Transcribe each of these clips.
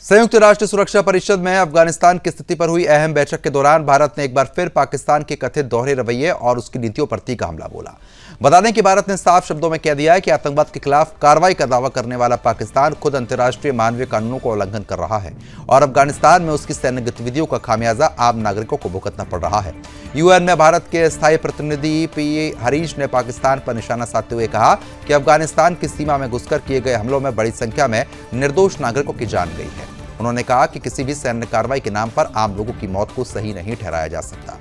संयुक्त राष्ट्र सुरक्षा परिषद में अफगानिस्तान की स्थिति पर हुई अहम बैठक के दौरान भारत ने एक बार फिर पाकिस्तान के कथित दोहरे रवैये और उसकी नीतियों पर तीखा हमला बोला। बता दें कि भारत ने साफ शब्दों में कह दिया है कि आतंकवाद के खिलाफ कार्रवाई का दावा करने वाला पाकिस्तान खुद अंतर्राष्ट्रीय मानवीय कानूनों का उल्लंघन कर रहा है और अफगानिस्तान में उसकी सैन्य गतिविधियों का खामियाजा आम नागरिकों को भुगतना पड़ रहा है। यूएन में भारत के स्थायी प्रतिनिधि पी हरीश ने पाकिस्तान पर निशाना साधते हुए कहा कि अफगानिस्तान की सीमा में घुसकर किए गए हमलों में बड़ी संख्या में निर्दोष नागरिकों की जान गई है। उन्होंने कहा कि किसी भी सैन्य कार्रवाई के नाम पर आम लोगों की मौत को सही नहीं ठहराया जा सकता।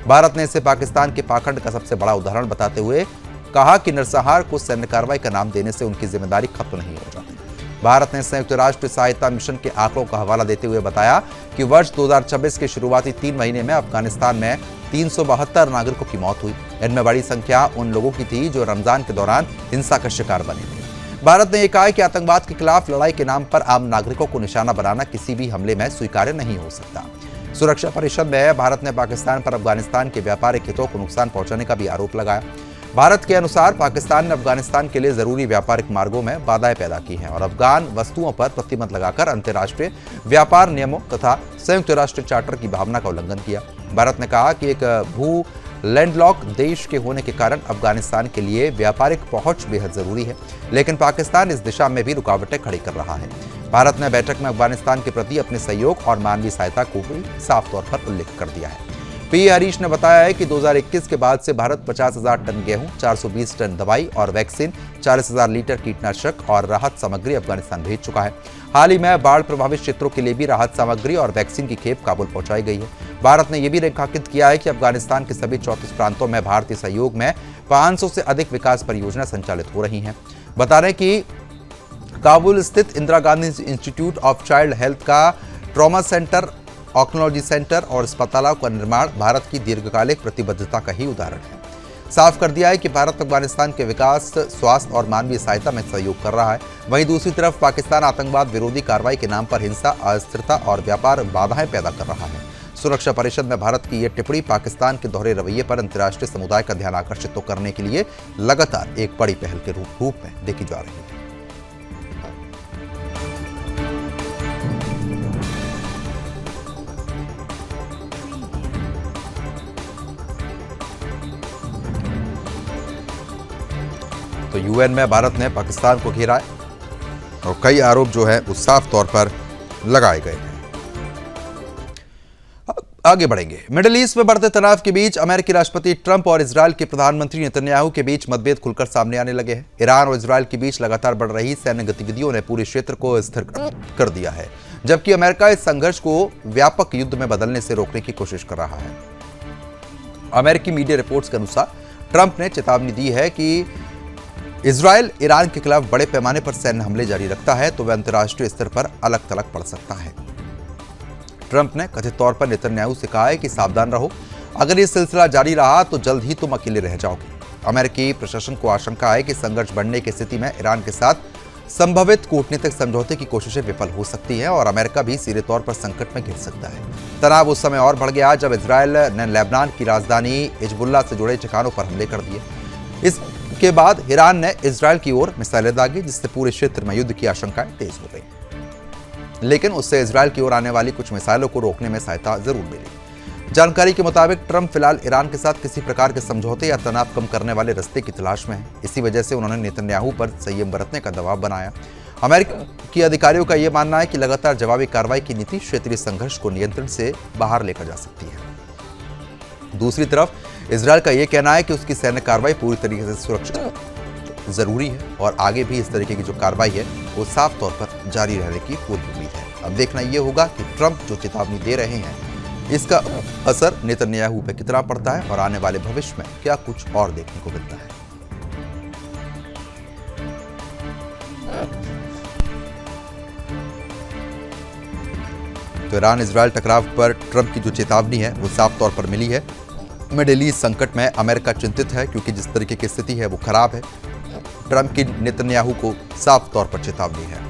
भारत ने इसे पाकिस्तान के पाखंड का सबसे बड़ा उदाहरण बताते हुए कहा कि नरसंहार को सैन्य कार्रवाई का नाम देने से उनकी जिम्मेदारी खत्म नहीं हो जाती। भारत ने संयुक्त राष्ट्र सहायता मिशन के आंकड़ों का हवाला देते हुए बताया कि वर्ष 2026 के शुरुआती 3 महीने में अफगानिस्तान में 372 नागरिकों की मौत हुई। इनमें बड़ी संख्या उन लोगों की थी जो रमजान के दौरान हिंसा का शिकार बने थे। भारत ने यह कहा कि आतंकवाद के खिलाफ लड़ाई के नाम पर आम नागरिकों को निशाना बनाना किसी भी हमले में स्वीकार्य नहीं हो सकता। सुरक्षा परिषद में भारत ने पाकिस्तान पर अफगानिस्तान के व्यापारिक हितों को नुकसान पहुंचाने का भी आरोप लगाया। भारत के अनुसार पाकिस्तान ने अफगानिस्तान के लिए जरूरी व्यापारिक मार्गों में बाधाएं पैदा की हैं और अफगान वस्तुओं पर प्रतिबंध लगाकर अंतर्राष्ट्रीय व्यापार नियमों तथा संयुक्त राष्ट्र चार्टर की भावना का उल्लंघन किया। भारत ने कहा कि एक भू लैंडलॉक देश के होने के कारण अफगानिस्तान के लिए व्यापारिक पहुंच बेहद जरूरी है, लेकिन पाकिस्तान इस दिशा में भी रुकावटें खड़ी कर रहा है। भारत ने बैठक में अफगानिस्तान के प्रति अपने सहयोग और मानवीय सहायता को भी साफ तौर पर उल्लेख कर दिया है। पी हरीश ने बताया है कि 2021 के बाद से भारत 50,000 टन गेहूं, 420 टन दवाई और वैक्सीन, 40,000 लीटर कीटनाशक और राहत सामग्री अफगानिस्तान भेज चुका है। हाल ही में बाढ़ प्रभावित क्षेत्रों के लिए भी राहत सामग्री और वैक्सीन की खेप काबुल पहुंचाई गई है। भारत ने यह भी रेखांकित किया है कि अफगानिस्तान के सभी 34 प्रांतों में भारतीय सहयोग में 500 से अधिक विकास परियोजना संचालित हो रही हैं। बता रहे कि काबुल स्थित Indira Gandhi institute of child health का ट्रॉमा सेंटर, ऑन्कोलॉजी सेंटर और अस्पतालों का निर्माण भारत की दीर्घकालिक प्रतिबद्धता का ही उदाहरण है। साफ कर दिया है कि भारत अफगानिस्तान के विकास, स्वास्थ्य और मानवीय सहायता में सहयोग कर रहा है। वहीं दूसरी तरफ पाकिस्तान आतंकवाद विरोधी कार्रवाई के नाम पर हिंसा, अस्थिरता और व्यापार बाधाएं पैदा कर रहा है। सुरक्षा परिषद में भारत की यह टिप्पणी पाकिस्तान के दोहरे रवैये पर अंतर्राष्ट्रीय समुदाय का ध्यान आकर्षित करने के लिए लगातार एक बड़ी पहल के रूप में देखी जा रही है। तो यूएन में भारत ने पाकिस्तान को घेरा है और कई आरोप जो है वो साफ तौर पर लगाए गए हैं। आगे बढ़ेंगे। मिडिल ईस्ट में बढ़ते तनाव के बीच अमेरिकी राष्ट्रपति ट्रंप और इजरायल के प्रधानमंत्री नेतन्याहू के बीच मतभेद खुलकर सामने आने लगे हैं। ईरान और इजरायल के बीच लगातार बढ़ रही सैन्य गतिविधियों ने पूरे क्षेत्र को अस्थिर कर दिया है, जबकि अमेरिका इस संघर्ष को व्यापक युद्ध में बदलने से रोकने की कोशिश कर रहा है। अमेरिकी मीडिया रिपोर्ट्स के अनुसार ट्रंप ने चेतावनी दी है कि इजरायल ईरान के खिलाफ बड़े पैमाने पर सैन्य हमले जारी रखता है तो वह अंतर्राष्ट्रीय स्तर पर अलग थलग पड़ सकता है। ट्रंप ने कथित तौर पर नेतन्याहू से कहा है कि सावधान रहो, अगर ये सिलसिला जारी रहा तो जल्द ही तुम अकेले रह जाओगे। अमेरिकी प्रशासन को आशंका है कि संघर्ष बढ़ने की स्थिति में ईरान के साथ संभावित कूटनीतिक समझौते की कोशिशें विफल हो सकती हैं और अमेरिका भी सीधे तौर पर संकट में घिर सकता है। तनाव उस समय और बढ़ गया जब इजरायल ने लेबनान की राजधानी हिजबुल्लाह से जुड़े ठिकानों पर हमले कर दिए। इसके बाद ईरान ने इजरायल की ओर मिसाइलें दागी, जिससे पूरे क्षेत्र में युद्ध की आशंकाएं तेज हो गई, लेकिन उससे इजरायल की ओर आने वाली कुछ मिसाइलों को रोकने में सहायता जरूर मिली। जानकारी के मुताबिक ट्रंप फिलहाल ईरान के साथ किसी प्रकार के समझौते या तनाव कम करने वाले रास्ते की तलाश में है। इसी वजह से उन्होंने नेतन्याहू पर संयम बरतने का दबाव बनाया। अमेरिकी अधिकारियों का यह मानना है कि लगातार जवाबी कार्रवाई की नीति क्षेत्रीय संघर्ष को नियंत्रण से बाहर लेकर जा सकती है। दूसरी तरफ इजरायल का यह कहना है कि उसकी सैन्य कार्रवाई पूरी तरीके से सुरक्षित जरूरी है और आगे भी इस तरीके की जो कार्रवाई है वो साफ तौर पर जारी रहने की पूरी उम्मीद है। अब देखना यह होगा कि ट्रंप जो चेतावनी दे रहे हैं इसका असर नेतन्याहू पे कितना पड़ता है और आने वाले भविष्य में क्या कुछ और देखने को मिलता है। तो ईरान इजरायल टकराव पर ट्रंप की जो चेतावनी है वो साफ तौर पर मिली है। मिडिल ईस्ट संकट में अमेरिका चिंतित है क्योंकि जिस तरीके की स्थिति है वो खराब है। ट्रंप की नेतन्याहू को साफ तौर पर चेतावनी है।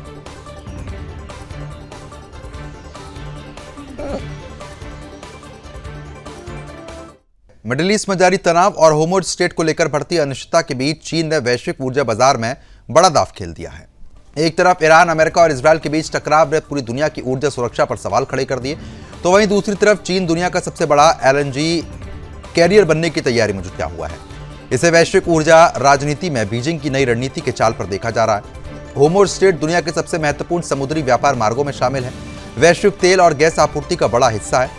मिडिल ईस्ट में जारी तनाव और होर्मुज़ स्ट्रेट को लेकर बढ़ती अनिश्चितता के बीच चीन ने वैश्विक ऊर्जा बाजार में बड़ा दांव खेल दिया है। एक तरफ ईरान, अमेरिका और इजरायल के बीच टकराव ने पूरी दुनिया की ऊर्जा सुरक्षा पर सवाल खड़े कर दिए, तो वहीं दूसरी तरफ चीन दुनिया का सबसे बड़ा LNG कैरियर बनने की तैयारी में जुटा हुआ है। इसे वैश्विक ऊर्जा राजनीति में बीजिंग की नई रणनीति के चाल पर देखा जा रहा है। होर्मुज़ स्ट्रेट दुनिया के सबसे महत्वपूर्ण समुद्री व्यापार मार्गों में शामिल है, वैश्विक तेल और गैस आपूर्ति का बड़ा हिस्सा है।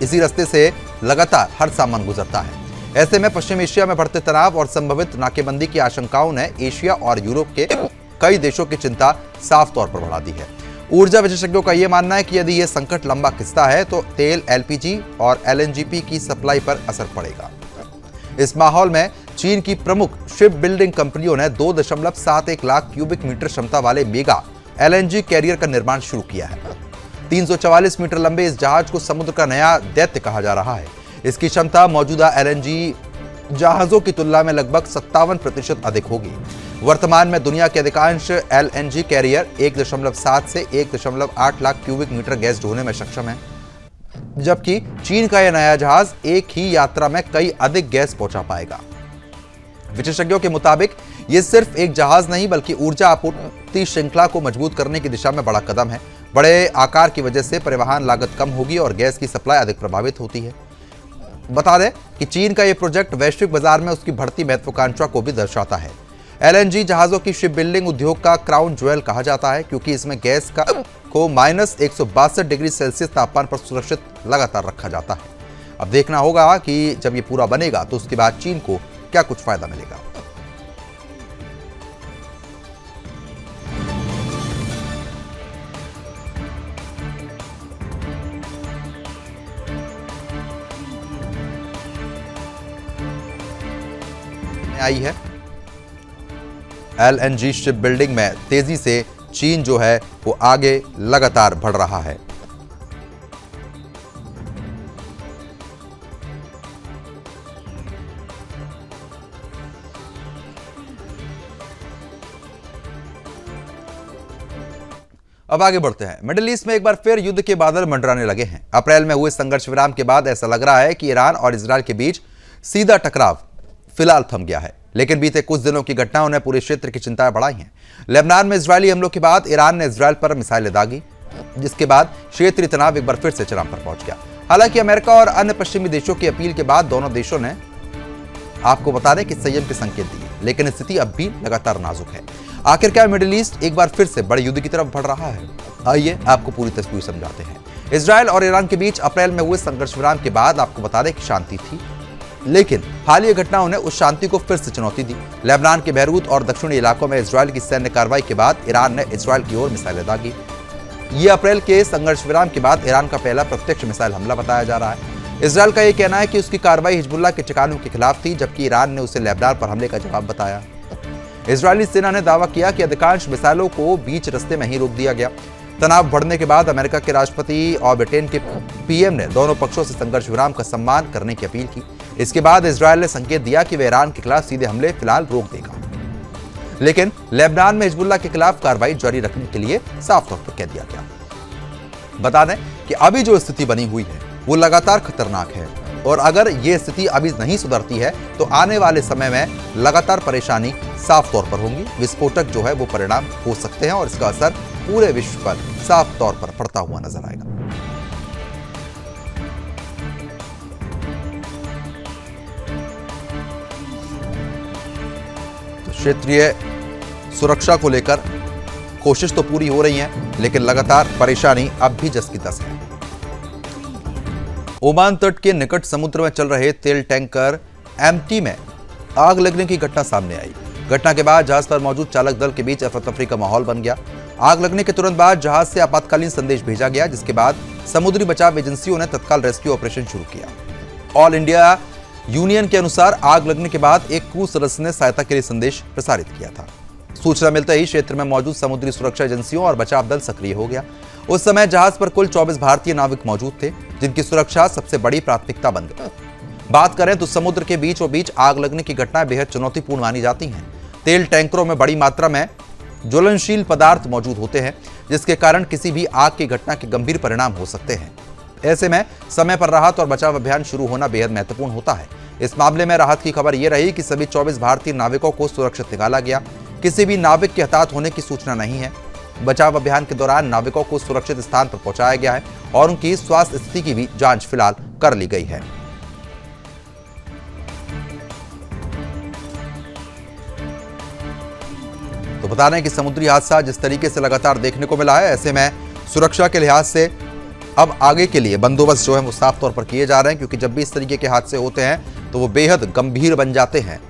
इसी रास्ते से लगातार हर सामान गुजरता है। ऐसे में पश्चिम एशिया में बढ़ते तनाव और संभवित नाकेबंदी की आशंकाओं ने एशिया और यूरोप के कई देशों की चिंता साफ तौर पर बढ़ा दी है। ऊर्जा विशेषज्ञों का यह मानना है कि यदि यह संकट लंबा खिंचता है तो तेल, LPG और LNGP की सप्लाई पर असर पड़ेगा। इस माहौल में चीन की प्रमुख शिप बिल्डिंग कंपनियों ने 2.71 लाख क्यूबिक मीटर क्षमता वाले मेगा LNG कैरियर का निर्माण शुरू किया है। 344 मीटर लंबे इस जहाज को समुद्र का नया दैत्य कहा जा रहा है। इसकी क्षमता मौजूदा LNG जहाजों की तुलना में लगभग 57% अधिक होगी। वर्तमान में दुनिया के अधिकांश LNG कैरियर 1.7 से 1.8 लाख क्यूबिक मीटर गैस ढोने में सक्षम है, जबकि चीन का यह नया जहाज एक ही यात्रा में कई अधिक गैस पहुंचा पाएगा। विशेषज्ञों के मुताबिक यह सिर्फ एक जहाज नहीं बल्कि ऊर्जा आपूर्ति श्रृंखला को मजबूत करने की दिशा में बड़ा कदम है। बड़े आकार की वजह से परिवहन लागत कम होगी और गैस की सप्लाई अधिक प्रभावित होती है। बता दें कि चीन का यह प्रोजेक्ट वैश्विक बाजार में उसकी बढ़ती महत्वाकांक्षा को भी दर्शाता है। LNG जहाजों की शिप बिल्डिंग उद्योग का क्राउन ज्वेल कहा जाता है, क्योंकि इसमें गैस को -162 डिग्री सेल्सियस तापमान पर सुरक्षित लगातार रखा जाता है। अब देखना होगा कि जब ये पूरा बनेगा तो उसके बाद चीन को क्या कुछ फायदा मिलेगा। आई है LNG शिप बिल्डिंग में तेजी से चीन जो है वो आगे लगातार बढ़ रहा है। अब आगे बढ़ते हैं। मिडिल ईस्ट में एक बार फिर युद्ध के बादल मंडराने लगे हैं। अप्रैल में हुए संघर्ष विराम के बाद ऐसा लग रहा है कि ईरान और इजरायल के बीच सीधा टकराव फिलहाल थम गया है, लेकिन बीते कुछ दिनों की घटनाओं ने पूरे क्षेत्र की चिंताएं बढ़ाई हैं। लेबनान में इजरायली हमलों के बाद ईरान ने इजरायल पर मिसाइलें दागी, जिसके बाद क्षेत्रीय तनाव एक बार फिर से चरम पर पहुंच गया। हालांकि अमेरिका और अन्य पश्चिमी देशों की अपील के बाद दोनों देशों ने आपको बता दें कि संयम के संकेत दिए, लेकिन स्थिति अब भी लगातार नाजुक है। आखिरकार मिडिल ईस्ट एक बार फिर से बड़े युद्ध की तरफ बढ़ रहा है। आइए आपको पूरी तस्वीर समझाते हैं। इजरायल और ईरान के बीच अप्रैल में हुए संघर्ष विराम के बाद आपको बता दें कि शांति थी, लेकिन हालिया घटनाओं ने उस शांति को फिर से चुनौती दी। लेबनान के बैरूत और दक्षिणी इलाकों में इजरायल की सैन्य कार्रवाई के बाद ईरान ने इजरायल की ओर मिसाइलें दागी। ये अप्रैल के संघर्ष विराम के बाद ईरान का पहला प्रत्यक्ष मिसाइल हमला बताया जा रहा है। इजरायल का यह कहना है कि उसकी कार्रवाई हिजबुल्लाह के ठिकानों के खिलाफ थी, जबकि ईरान ने उसे लेबनान पर हमले का जवाब बताया। इजरायली सेना ने दावा किया कि अधिकांश मिसाइलों को बीच रास्ते में ही रोक दिया गया। तनाव बढ़ने के बाद अमेरिका के राष्ट्रपति और ब्रिटेन के PM ने दोनों पक्षों से संघर्ष विराम का सम्मान करने की अपील की। इसके बाद इजरायल ने संकेत दिया कि वह ईरान के खिलाफ सीधे हमले फिलहाल रोक देगा, लेकिन लेबनान में हिजबुल्लाह के खिलाफ कार्रवाई जारी रखने के लिए साफ तौर पर कह दिया गया। बता दें कि अभी जो स्थिति बनी हुई है वो लगातार खतरनाक है, और अगर ये स्थिति अभी नहीं सुधरती है तो आने वाले समय में लगातार परेशानी साफ तौर पर होंगी। विस्फोटक जो है वो परिणाम हो सकते हैं और इसका असर पूरे विश्व पर साफ तौर पर पड़ता हुआ नजर आएगा। तो क्षेत्रीय सुरक्षा को लेकर कोशिश तो पूरी हो रही है, लेकिन लगातार परेशानी अब भी जस की तस है। ओमान तट के निकट समुद्र में चल रहे तेल टैंकर MT में आग लगने की घटना सामने आई। घटना के बाद जहाज पर मौजूद चालक दल के बीच अफरा-तफरी का माहौल बन गया। आग लगने के तुरंत बाद जहाज से आपातकालीन संदेश भेजा गया, जिसके बाद समुद्री बचाव एजेंसियों ने तत्काल रेस्क्यू ऑपरेशन शुरू किया। ऑल इंडिया यूनियन के अनुसार आग लगने के बाद एक क्रू सदस्य ने सहायता के लिए संदेश प्रसारित किया था। सूचना मिलते ही क्षेत्र में मौजूद समुद्री सुरक्षा एजेंसियों और बचाव दल सक्रिय हो गया। उस समय जहाज पर कुल 24 भारतीय नाविक मौजूद थे, जिनकी सुरक्षा सबसे बड़ी प्राथमिकता बन गई। बात करें तो समुद्र के बीचों बीच आग लगने की घटनाएं बेहद चुनौतीपूर्ण मानी जाती हैं। तेल टैंकरों में बड़ी मात्रा में ज्वलनशील पदार्थ मौजूद होते हैं, जिसके कारण किसी भी आग की घटना के गंभीर परिणाम हो सकते हैं। ऐसे में समय पर राहत और बचाव अभियान शुरू होना बेहद महत्वपूर्ण होता है। इस मामले में राहत की खबर यह रही कि सभी 24 भारतीय नाविकों को सुरक्षित निकाला गया। किसी भी नाविक के हताहत होने की सूचना नहीं है। बचाव अभियान के दौरान नाविकों को सुरक्षित स्थान पर पहुंचाया गया है और उनकी स्वास्थ्य स्थिति की भी जांच फिलहाल कर ली गई है। तो बता रहे हैं कि समुद्री हादसा जिस तरीके से लगातार देखने को मिला है, ऐसे में सुरक्षा के लिहाज से अब आगे के लिए बंदोबस्त जो है वो साफ तौर पर किए जा रहे हैं, क्योंकि जब भी इस तरीके के हादसे होते हैं तो वो बेहद गंभीर बन जाते हैं।